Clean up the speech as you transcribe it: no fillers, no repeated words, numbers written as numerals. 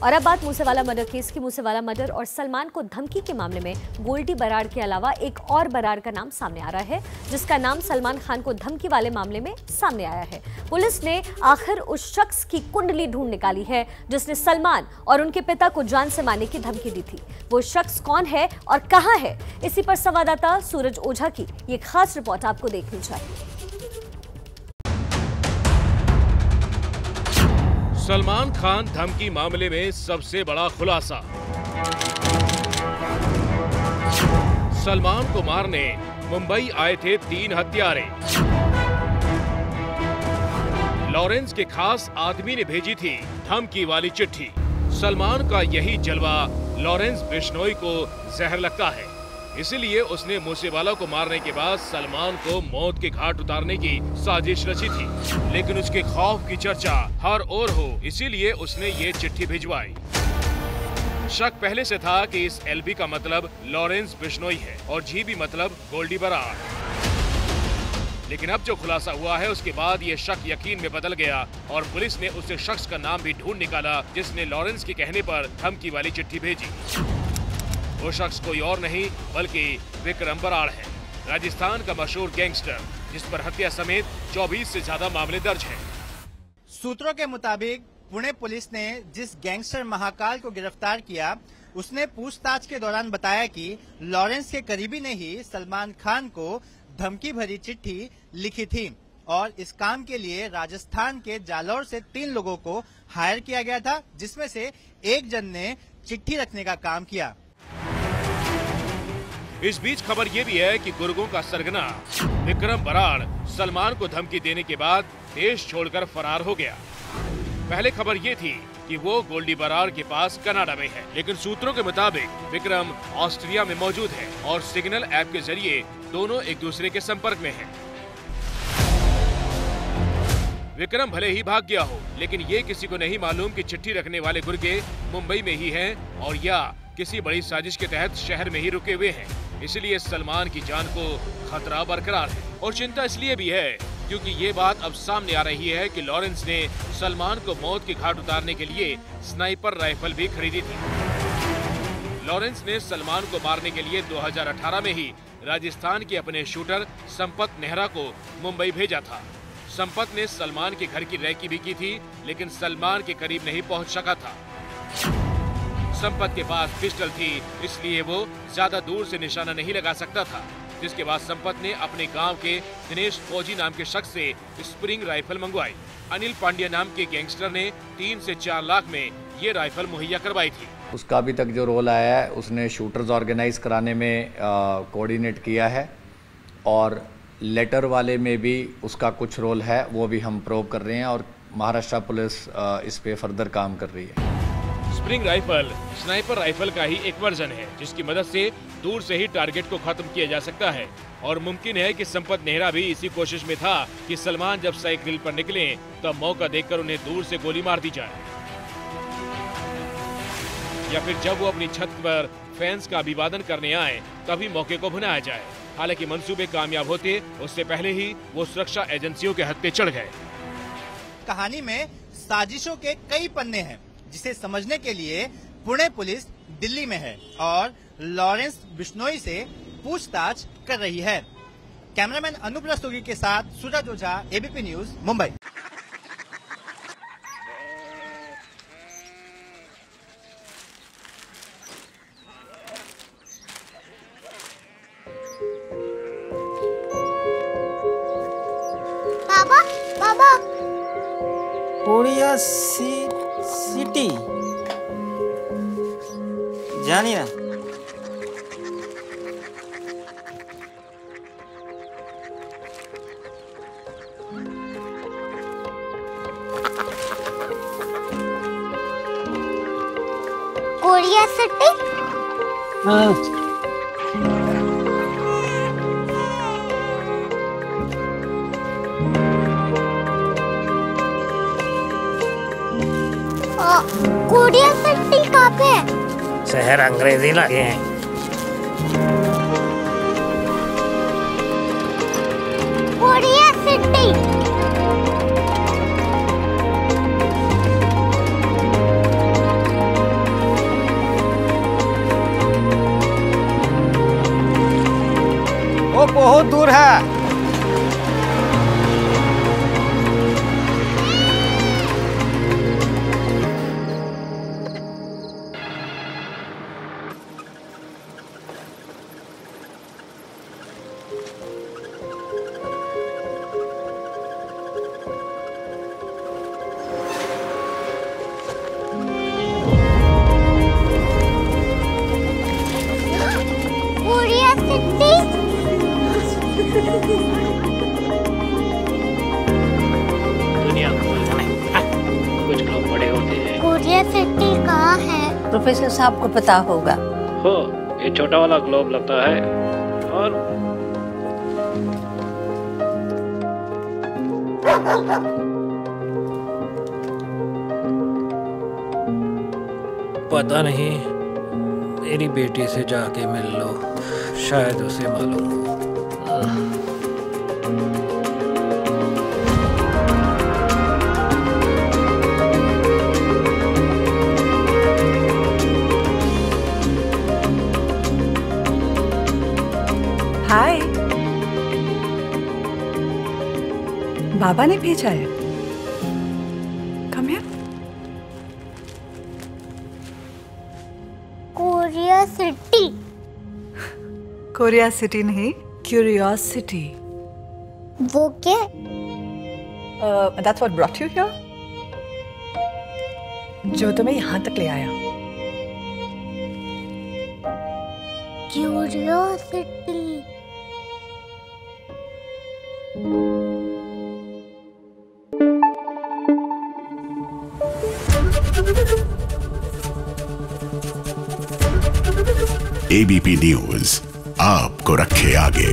और अब बात मूसेवाला मर्डर केस की। मूसेवाला मर्डर और सलमान को धमकी के मामले में गोल्डी बराड़ के अलावा एक और बराड़ का नाम सामने आ रहा है, जिसका नाम सलमान खान को धमकी वाले मामले में सामने आया है। पुलिस ने आखिर उस शख्स की कुंडली ढूंढ निकाली है जिसने सलमान और उनके पिता को जान से मारने की धमकी दी थी। वो शख्स कौन है और कहां है, इसी पर संवाददाता सूरज ओझा की ये खास रिपोर्ट आपको देखनी चाहिए। सलमान खान धमकी मामले में सबसे बड़ा खुलासा। सलमान को मारने मुंबई आए थे 3 हत्यारे। लॉरेंस के खास आदमी ने भेजी थी धमकी वाली चिट्ठी। सलमान का यही जलवा लॉरेंस बिश्नोई को जहर लगता है, इसीलिए उसने मूसेवाला को मारने के बाद सलमान को मौत के घाट उतारने की साजिश रची थी। लेकिन उसके खौफ की चर्चा हर ओर हो, इसीलिए उसने ये चिट्ठी भिजवाई। शक पहले से था कि इस एलबी का मतलब लॉरेंस बिश्नोई है और जीबी मतलब गोल्डी बराड़। लेकिन अब जो खुलासा हुआ है उसके बाद ये शक यकीन में बदल गया और पुलिस ने उस शख्स का नाम भी ढूंढ निकाला जिसने लॉरेंस के कहने पर धमकी वाली चिट्ठी भेजी। वो शख्स कोई और नहीं बल्कि विक्रम बराड़ है, राजस्थान का मशहूर गैंगस्टर जिस पर हत्या समेत 24 से ज्यादा मामले दर्ज हैं। सूत्रों के मुताबिक पुणे पुलिस ने जिस गैंगस्टर महाकाल को गिरफ्तार किया, उसने पूछताछ के दौरान बताया कि लॉरेंस के करीबी ने ही सलमान खान को धमकी भरी चिट्ठी लिखी थी और इस काम के लिए राजस्थान के जालौर से 3 लोगों को हायर किया गया था, जिसमें से एक जन ने चिट्ठी रखने का काम किया। इस बीच खबर ये भी है कि गुर्गों का सरगना विक्रम बराड़ सलमान को धमकी देने के बाद देश छोड़कर फरार हो गया। पहले खबर ये थी कि वो गोल्डी बराड़ के पास कनाडा में है, लेकिन सूत्रों के मुताबिक विक्रम ऑस्ट्रिया में मौजूद है और सिग्नल ऐप के जरिए दोनों एक दूसरे के संपर्क में हैं। विक्रम भले ही भाग गया हो, लेकिन ये किसी को नहीं मालूम कि चिट्ठी रखने वाले गुर्गे मुंबई में ही हैं और या किसी बड़ी साजिश के तहत शहर में ही रुके हुए हैं। इसलिए सलमान की जान को खतरा बरकरार है और चिंता इसलिए भी है क्योंकि ये बात अब सामने आ रही है कि लॉरेंस ने सलमान को मौत के घाट उतारने के लिए स्नाइपर राइफल भी खरीदी थी। लॉरेंस ने सलमान को मारने के लिए 2018 में ही राजस्थान के अपने शूटर संपत नेहरा को मुंबई भेजा था। संपत ने सलमान के घर की रैकी भी की थी, लेकिन सलमान के करीब नहीं पहुंच सका था। संपत के पास पिस्टल थी, इसलिए वो ज्यादा दूर से निशाना नहीं लगा सकता था। जिसके बाद संपत ने अपने गांव के दिनेश फौजी नाम के शख्स से स्प्रिंग राइफल मंगवाई। अनिल पांड्या नाम के गैंगस्टर ने 3 से 4 लाख में ये राइफल मुहैया करवाई थी। उसका अभी तक जो रोल आया है, उसने शूटर्स ऑर्गेनाइज कराने में कोऑर्डिनेट किया है और लेटर वाले में भी उसका कुछ रोल है, वो भी हम प्रोब कर रहे हैं और महाराष्ट्र पुलिस इस पे फर्दर काम कर रही है। स्प्रिंग राइफल स्नाइपर राइफल का ही एक वर्जन है जिसकी मदद से दूर से ही टारगेट को खत्म किया जा सकता है और मुमकिन है कि संपत नेहरा भी इसी कोशिश में था कि सलमान जब साइकिल पर निकले तब मौका देखकर उन्हें दूर से गोली मार दी जाए या फिर जब वो अपनी छत पर फैंस का अभिवादन करने आए तभी मौके को भुनाया जाए। हालांकि मंसूबे कामयाब होते उससे पहले ही वो सुरक्षा एजेंसियों के हत्थे चढ़ गए। कहानी में साजिशों के कई पन्ने हैं जिसे समझने के लिए पुणे पुलिस दिल्ली में है और लॉरेंस बिश्नोई से पूछताछ कर रही है। कैमरामैन अनूप रस्तोगी के साथ सूरज ओझा, एबीपी न्यूज, मुंबई। बाबा बाबा कोरिया सिटी जानी ना कोरिया सिटी। कोरिया सिटी कहाँ पे है? शहर अंग्रेजी लगे हैं। Korea city. बहुत दूर है। Korea city. दुनिया को बोलना नहीं, कुछ लोग बड़े होते हैं। कोरिया सिटी कहाँ है? प्रोफेसर साहब को पता होगा। हो, ये छोटा वाला ग्लोब लगता है और पता नहीं, मेरी बेटी से जाके मिल लो, शायद उसे मालूम हो। हाय, बाबा ने भेजा है। Come here. Korea city. Korea city नहीं, क्यूरियोसिटी। वो क्या? That's what brought you here? जो तुम्हें यहाँ तक ले आया। क्यूरियोसिटी। ABP न्यूज आपको रखे आगे।